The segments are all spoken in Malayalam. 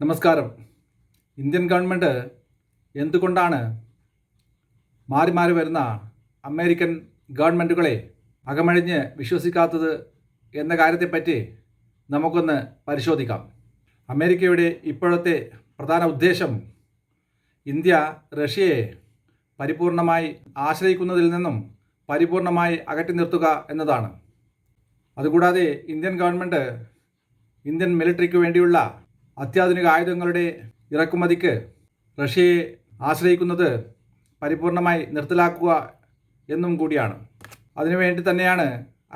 നമസ്കാരം. ഇന്ത്യൻ ഗവൺമെൻറ് എന്തുകൊണ്ടാണ് മാറി മാറി വരുന്ന അമേരിക്കൻ ഗവൺമെൻറ്റുകളെ അകമഴിഞ്ഞ് വിശ്വസിക്കാത്തത് എന്ന കാര്യത്തെപ്പറ്റി നമുക്കൊന്ന് പരിശോധിക്കാം. അമേരിക്കയുടെ ഇപ്പോഴത്തെ പ്രധാന ഉദ്ദേശം ഇന്ത്യ റഷ്യയെ പരിപൂർണമായി ആശ്രയിക്കുന്നതിൽ നിന്നും പരിപൂർണമായി അകറ്റി നിർത്തുക എന്നതാണ്. അതുകൂടാതെ ഇന്ത്യൻ ഗവൺമെൻറ് ഇന്ത്യൻ മിലിറ്ററിക്ക് വേണ്ടിയുള്ള അത്യാധുനിക ആയുധങ്ങളുടെ ഇറക്കുമതിക്ക് റഷ്യയെ ആശ്രയിക്കുന്നത് പരിപൂർണമായി നിർത്തലാക്കുക എന്നും കൂടിയാണ്. അതിനുവേണ്ടി തന്നെയാണ്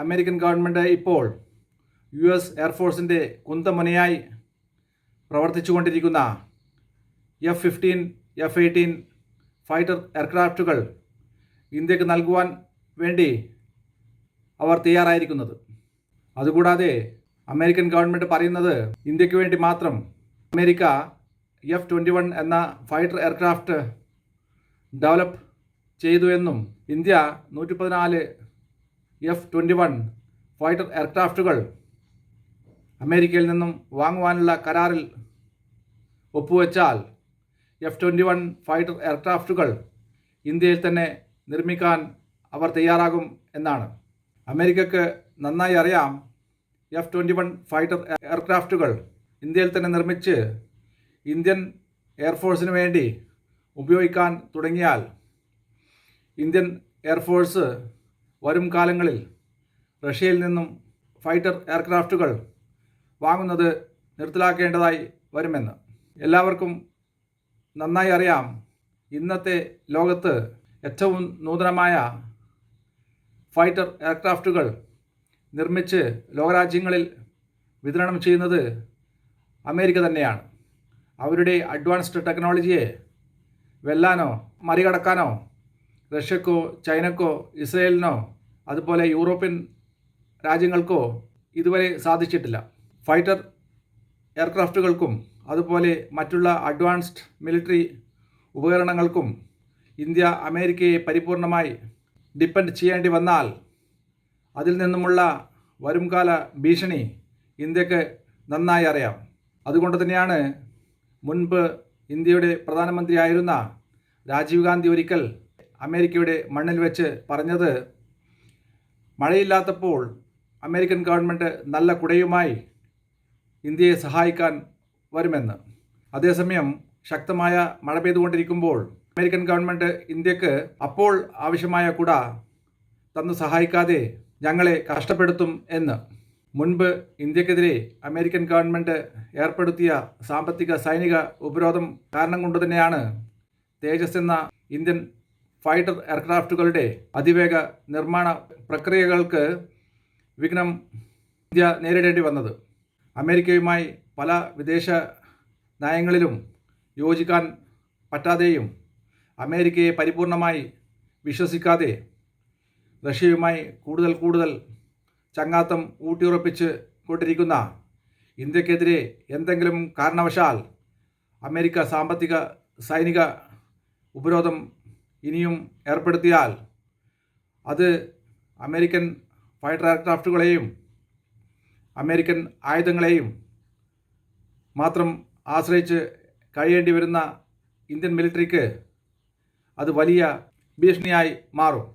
അമേരിക്കൻ ഗവൺമെൻറ് ഇപ്പോൾ US എയർഫോഴ്സിൻ്റെ കുന്തമുനയായി പ്രവർത്തിച്ചുകൊണ്ടിരിക്കുന്ന F-15, F-18 ഫൈറ്റർ എയർക്രാഫ്റ്റുകൾ ഇന്ത്യക്ക് നൽകുവാൻ വേണ്ടി അവർ തയ്യാറായിരിക്കുന്നത്. അതുകൂടാതെ അമേരിക്കൻ ഗവൺമെൻറ് പറയുന്നത് ഇന്ത്യക്ക് വേണ്ടി മാത്രം അമേരിക്ക F-21 എന്ന ഫൈറ്റർ എയർക്രാഫ്റ്റ് ഡെവലപ്പ് ചെയ്തു എന്നും ഇന്ത്യ 114 F-21 ഫൈറ്റർ എയർക്രാഫ്റ്റുകൾ അമേരിക്കയിൽ നിന്നും വാങ്ങുവാനുള്ള കരാറിൽ ഒപ്പുവെച്ചാൽ F-21 ഫൈറ്റർ എയർക്രാഫ്റ്റുകൾ ഇന്ത്യയിൽ തന്നെ നിർമ്മിക്കാൻ അവർ തയ്യാറാകും എന്നാണ്. അമേരിക്കക്ക് നന്നായി അറിയാം F-21 ഫൈറ്റർ എയർക്രാഫ്റ്റുകൾ ഇന്ത്യയിൽ തന്നെ നിർമ്മിച്ച് ഇന്ത്യൻ എയർഫോഴ്സിന് വേണ്ടി ഉപയോഗിക്കാൻ തുടങ്ങിയാൽ ഇന്ത്യൻ എയർഫോഴ്സ് വരും കാലങ്ങളിൽ റഷ്യയിൽ നിന്നും ഫൈറ്റർ എയർക്രാഫ്റ്റുകൾ വാങ്ങുന്നത് നിർത്തലാക്കേണ്ടതായി വരുമെന്ന് എല്ലാവർക്കും നന്നായി അറിയാം. ഇന്നത്തെ ലോകത്ത് ഏറ്റവും നൂതനമായ ഫൈറ്റർ എയർക്രാഫ്റ്റുകൾ നിർമ്മിച്ച് ലോകരാജ്യങ്ങളിൽ വിതരണം ചെയ്യുന്നത് അമേരിക്ക തന്നെയാണ്. അവരുടെ അഡ്വാൻസ്ഡ് ടെക്നോളജിയെ വെല്ലാനോ മറികടക്കാനോ റഷ്യക്കോ ചൈനക്കോ ഇസ്രയേലിനോ അതുപോലെ യൂറോപ്യൻ രാജ്യങ്ങൾക്കോ ഇതുവരെ സാധിച്ചിട്ടില്ല. ഫൈറ്റർ എയർക്രാഫ്റ്റുകൾക്കും അതുപോലെ മറ്റുള്ള അഡ്വാൻസ്ഡ് മിലിറ്ററി ഉപകരണങ്ങൾക്കും ഇന്ത്യ അമേരിക്കയെ പരിപൂർണമായി ഡിപ്പെൻഡ് ചെയ്യേണ്ടി വന്നാൽ അതിൽ നിന്നുമുള്ള വരുംകാല ഭീഷണി ഇന്ത്യക്ക് നന്നായി അറിയാം. അതുകൊണ്ട് തന്നെയാണ് മുൻപ് ഇന്ത്യയുടെ പ്രധാനമന്ത്രിയായിരുന്ന രാജീവ് ഗാന്ധി ഒരിക്കൽ അമേരിക്കയുടെ മണ്ണിൽ വെച്ച് പറഞ്ഞത്, മഴയില്ലാത്തപ്പോൾ അമേരിക്കൻ ഗവൺമെൻറ് നല്ല കുടയുമായി ഇന്ത്യയെ സഹായിക്കാൻ വരുമെന്ന്. അതേസമയം ശക്തമായ മഴ പെയ്തുകൊണ്ടിരിക്കുമ്പോൾ അമേരിക്കൻ ഗവൺമെൻറ് ഇന്ത്യക്ക് അപ്പോൾ ആവശ്യമായ കുട തന്നു സഹായിക്കാതെ ഞങ്ങളെ കഷ്ടപ്പെടുത്തും എന്ന്. മുൻപ് ഇന്ത്യക്കെതിരെ അമേരിക്കൻ ഗവൺമെൻറ് ഏർപ്പെടുത്തിയ സാമ്പത്തിക സൈനിക ഉപരോധം കാരണം കൊണ്ട് തന്നെയാണ് തേജസ് എന്ന ഇന്ത്യൻ ഫൈറ്റർ എയർക്രാഫ്റ്റുകളുടെ അതിവേഗ നിർമ്മാണ പ്രക്രിയകൾക്ക് വിഘ്നം ഇന്ത്യ നേരിടേണ്ടി വന്നത്. അമേരിക്കയുമായി പല വിദേശ നയങ്ങളിലും യോജിക്കാൻ പറ്റാതെയും അമേരിക്കയെ പരിപൂർണമായി വിശ്വസിക്കാതെ റഷ്യയുമായി കൂടുതൽ ചങ്ങാത്തം ഊട്ടിയുറപ്പിച്ച് കൊണ്ടിരിക്കുന്ന ഇന്ത്യക്കെതിരെ എന്തെങ്കിലും കാരണവശാൽ അമേരിക്ക സാമ്പത്തിക സൈനിക ഉപരോധം ഇനിയും ഏർപ്പെടുത്തിയാൽ അത് അമേരിക്കൻ ഫൈറ്റർ എയർക്രാഫ്റ്റുകളെയും അമേരിക്കൻ ആയുധങ്ങളെയും മാത്രം ആശ്രയിച്ച് കഴിയേണ്ടി വരുന്ന ഇന്ത്യൻ മിലിറ്ററിക്ക് അത് വലിയ ഭീഷണിയായി മാറും.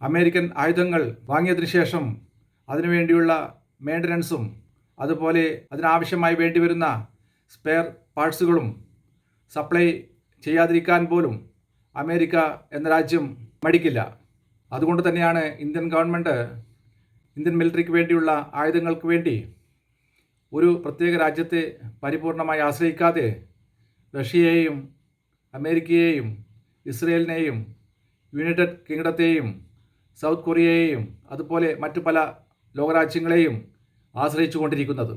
അമേരിക്കൻ ആയുധങ്ങൾ വാങ്ങിയതിനു ശേഷം അതിനുവേണ്ടിയുള്ള മെയിൻ്റനൻസും അതുപോലെ അതിനാവശ്യമായി വേണ്ടി വരുന്ന സ്പെയർ പാർട്സുകളും സപ്ലൈ ചെയ്യാതിരിക്കാൻ പോലും അമേരിക്ക എന്ന രാജ്യം മടിക്കില്ല. അതുകൊണ്ട് തന്നെയാണ് ഇന്ത്യൻ ഗവൺമെൻറ് ഇന്ത്യൻ മിലിറ്ററിക്ക് വേണ്ടിയുള്ള ആയുധങ്ങൾക്ക് വേണ്ടി ഒരു പ്രത്യേക രാജ്യത്തെ പരിപൂർണമായി ആശ്രയിക്കാതെ റഷ്യയെയും അമേരിക്കയെയും ഇസ്രയേലിനെയും യുണൈറ്റഡ് കിങ്ഡത്തെയും സൗത്ത് കൊറിയയെയും അതുപോലെ മറ്റു പല ലോകരാജ്യങ്ങളെയും ആശ്രയിച്ചു കൊണ്ടിരിക്കുന്നത്.